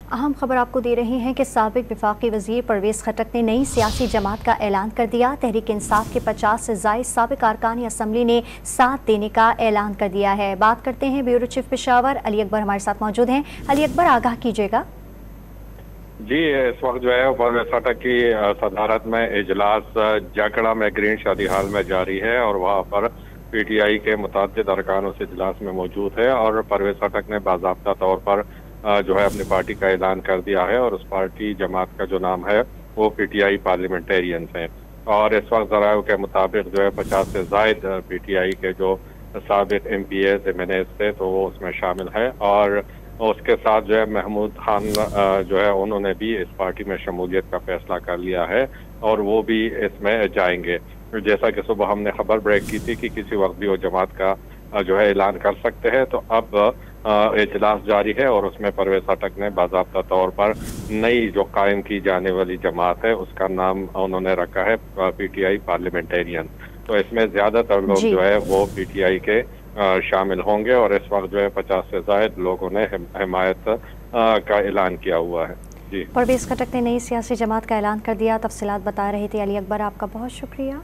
अहम खबर आपको दे रहे हैं कि साबिक वफाकी वजीर परवेज़ खटक ने नई सियासी जमात का ऐलान कर दिया। तहरीक इंसाफ के 50 से ज़ायद साबिक अरकान असम्बली ने साथ देने का ऐलान कर दिया है। बात करते हैं ब्यूरो चीफ पेशावर अली अकबर हमारे साथ मौजूद हैं। अली अकबर, आगाह कीजिएगा। जी, इस वक्त जो है परवेज़ खटक की सदारत में इजलास जाकड़ा में ग्रीन शादी हाल में जारी है और वहाँ पर PTI के मुतअद्दिद अरकान उस इजलास में मौजूद है और परवेज़ खटक ने बाज़ाब्ता तौर पर जो है अपनी पार्टी का ऐलान कर दिया है और उस पार्टी जमात का जो नाम है वो PTI पार्लियामेंटेरियंस है। और इस वक्त ज़राए के मुताबिक जो है 50 से ज़ायद PTI के जो साबिक MPs MNAs थे तो वो उसमें शामिल है और उसके साथ जो है महमूद खान जो है उन्होंने भी इस पार्टी में शमूलियत का फैसला कर लिया है और वो भी इसमें जाएंगे। जैसा कि सुबह हमने खबर ब्रेक की थी कि किसी वक्त भी वो जमात का जो है ऐलान कर सकते हैं, तो अब इजलास जारी है और उसमें परवेज़ खटक ने बाज़ाब्ता तौर पर नई जो कायम की जाने वाली जमात है उसका नाम उन्होंने रखा है PTI पार्लियामेंटेरियन। तो इसमें ज़्यादातर लोग जो है वो PTI के शामिल होंगे और इस वक्त जो है 50 से ज़ायद लोगों ने हिमायत का ऐलान किया हुआ है। जी, परवेज़ खटक ने नई सियासी जमात का ऐलान कर दिया। तफसीलात बता रहे थे अली अकबर, आपका बहुत शुक्रिया।